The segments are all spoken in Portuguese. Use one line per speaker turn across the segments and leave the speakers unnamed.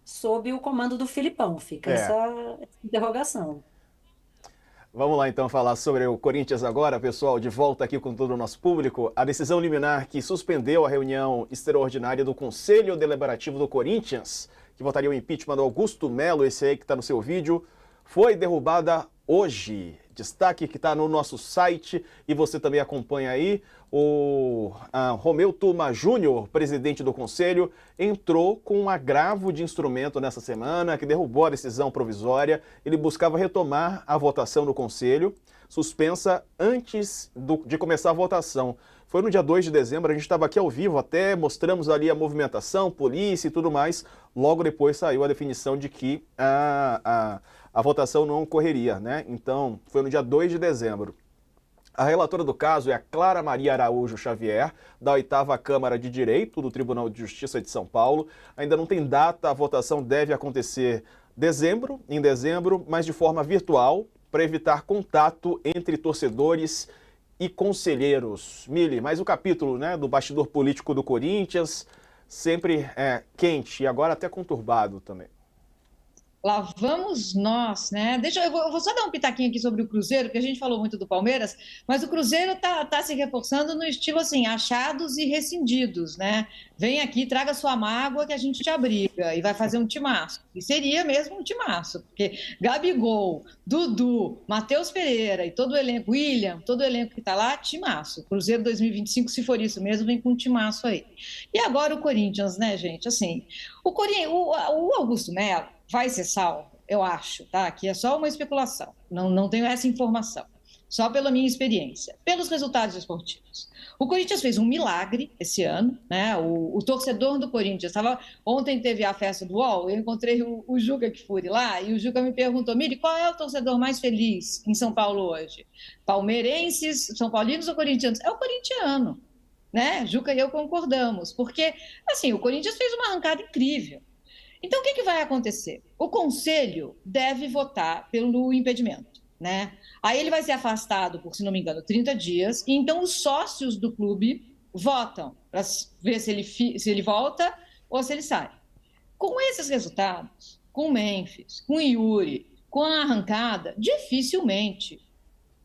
sob o comando do Filipão. Fica
É.
essa interrogação.
Vamos lá então falar sobre o Corinthians agora, pessoal, de volta aqui com todo o nosso público. A decisão liminar que suspendeu a reunião extraordinária do Conselho Deliberativo do Corinthians, que votaria o impeachment do Augusto Melo, esse aí que está no seu vídeo, foi derrubada hoje. Destaque que está no nosso site e você também acompanha aí. O Romeu Tuma Júnior, presidente do Conselho, entrou com um agravo de instrumento nessa semana, que derrubou a decisão provisória. Ele buscava retomar a votação no Conselho, suspensa antes de começar a votação. Foi no dia 2 de dezembro, a gente estava aqui ao vivo, até mostramos ali a movimentação, polícia e tudo mais. Logo depois saiu a definição de que a votação não ocorreria, né? Então, foi no dia 2 de dezembro. A relatora do caso é a Clara Maria Araújo Xavier, da 8ª Câmara de Direito do Tribunal de Justiça de São Paulo. Ainda não tem data, a votação deve acontecer em dezembro, mas de forma virtual, para evitar contato entre torcedores e conselheiros. Mili, mais um capítulo, né, do bastidor político do Corinthians, sempre quente e agora até conturbado também.
Lá vamos nós, né? Eu vou só dar um pitaquinho aqui sobre o Cruzeiro, que a gente falou muito do Palmeiras, mas o Cruzeiro tá se reforçando no estilo assim, achados e rescindidos, né? Vem aqui, traga sua mágoa que a gente te abriga e vai fazer um timaço. E seria mesmo um timaço, porque Gabigol, Dudu, Matheus Pereira e todo o elenco, William, todo o elenco que tá lá, timaço. Cruzeiro 2025, se for isso mesmo, vem com um timaço aí. E agora o Corinthians, né, gente? Assim, o Augusto Melo vai ser salvo, eu acho, tá? Aqui é só uma especulação, não tenho essa informação, só pela minha experiência, pelos resultados esportivos. O Corinthians fez um milagre esse ano, né? O torcedor do Corinthians ontem teve a festa do UOL, eu encontrei o Juca Kfouri lá, e o Juca me perguntou, Miri, qual é o torcedor mais feliz em São Paulo hoje? Palmeirenses, São Paulinos ou corintianos? É o corintiano, né? Juca e eu concordamos, porque, assim, o Corinthians fez uma arrancada incrível. Então, o que vai acontecer? O Conselho deve votar pelo impedimento, né? Aí ele vai ser afastado por, se não me engano, 30 dias, e então os sócios do clube votam para ver se ele volta ou se ele sai. Com esses resultados, com o Memphis, com o Yuri, com a arrancada, dificilmente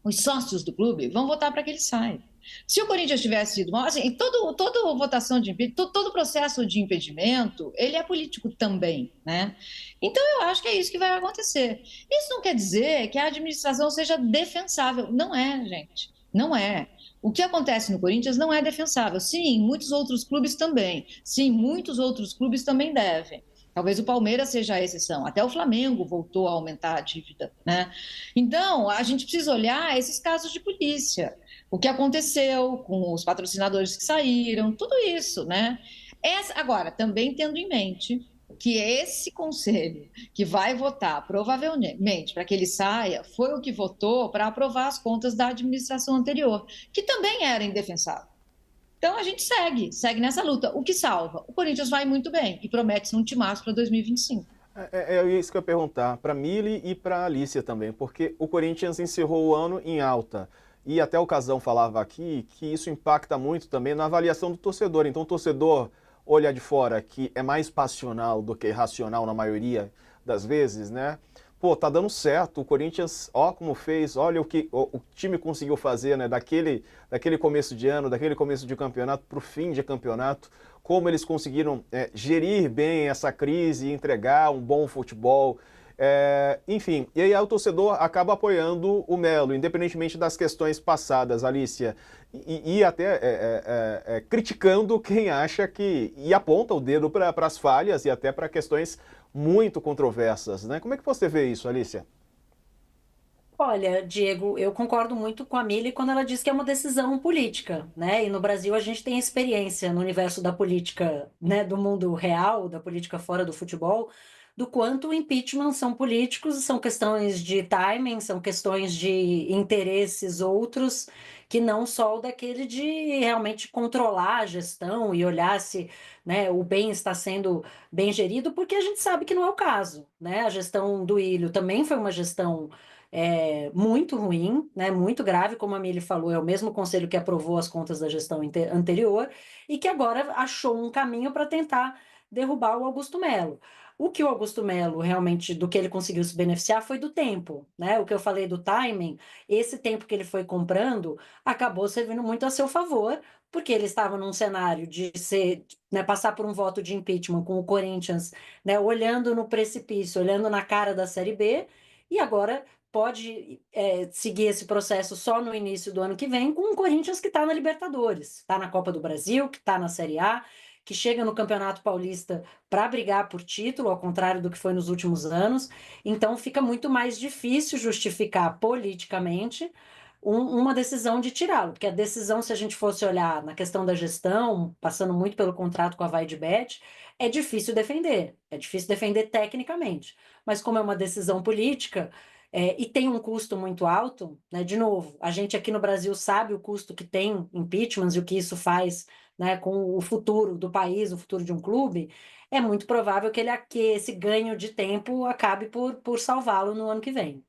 os sócios do clube vão votar para que ele saia. Se o Corinthians tivesse sido mal, assim, toda votação de impedimento, todo processo de impedimento, ele é político também, né? Então eu acho que é isso que vai acontecer. Isso não quer dizer que a administração seja defensável. Não é, gente. Não é. O que acontece no Corinthians não é defensável. Sim, muitos outros clubes também. Sim, muitos outros clubes também devem. Talvez o Palmeiras seja a exceção. Até o Flamengo voltou a aumentar a dívida, né? Então, a gente precisa olhar esses casos de polícia. O que aconteceu com os patrocinadores que saíram, tudo isso, né? Agora, também tendo em mente que esse conselho que vai votar, provavelmente, para que ele saia, foi o que votou para aprovar as contas da administração anterior, que também era indefensável. Então a gente segue nessa luta. O que salva? O Corinthians vai muito bem e promete-se um timaço para 2025.
É isso que eu ia perguntar para a Mili e para a Alicia também, porque o Corinthians encerrou o ano em alta. E até o Casão falava aqui que isso impacta muito também na avaliação do torcedor. Então o torcedor olha de fora que é mais passional do que racional na maioria das vezes, né? Pô, tá dando certo, o Corinthians, ó como fez, olha o que o time conseguiu fazer, né? Daquele começo de ano, daquele começo de campeonato para o fim de campeonato, como eles conseguiram gerir bem essa crise e entregar um bom futebol. Enfim, e aí o torcedor acaba apoiando o Melo, independentemente das questões passadas, Alicia, e até criticando quem acha que, e aponta o dedo para as falhas e até para questões muito controversas, né? Como é que você vê isso, Alicia?
Olha, Diego, eu concordo muito com a Mili quando ela diz que é uma decisão política, né? E no Brasil a gente tem experiência no universo da política, né, do mundo real, da política fora do futebol, do quanto o impeachment são políticos, são questões de timing, são questões de interesses outros, que não só o daquele de realmente controlar a gestão e olhar se, né, o bem está sendo bem gerido, porque a gente sabe que não é o caso, né? A gestão do Ilho também foi uma gestão muito ruim, né, muito grave, como a Mili falou, é o mesmo conselho que aprovou as contas da gestão anterior e que agora achou um caminho para tentar derrubar o Augusto Melo. O que o Augusto Melo realmente, do que ele conseguiu se beneficiar foi do tempo, né? O que eu falei do timing, esse tempo que ele foi comprando acabou servindo muito a seu favor, porque ele estava num cenário de ser, né, passar por um voto de impeachment com o Corinthians, né, olhando no precipício, olhando na cara da Série B, e agora pode seguir esse processo só no início do ano que vem, com o Corinthians que está na Libertadores, está na Copa do Brasil, que está na Série A, que chega no Campeonato Paulista para brigar por título, ao contrário do que foi nos últimos anos. Então fica muito mais difícil justificar politicamente uma decisão de tirá-lo, porque a decisão, se a gente fosse olhar na questão da gestão, passando muito pelo contrato com a Vaidbet, é difícil defender tecnicamente, mas como é uma decisão política, e tem um custo muito alto, né? De novo, a gente aqui no Brasil sabe o custo que tem impeachments e o que isso faz, né, com o futuro do país, o futuro de um clube, é muito provável que esse ganho de tempo acabe por salvá-lo no ano que vem.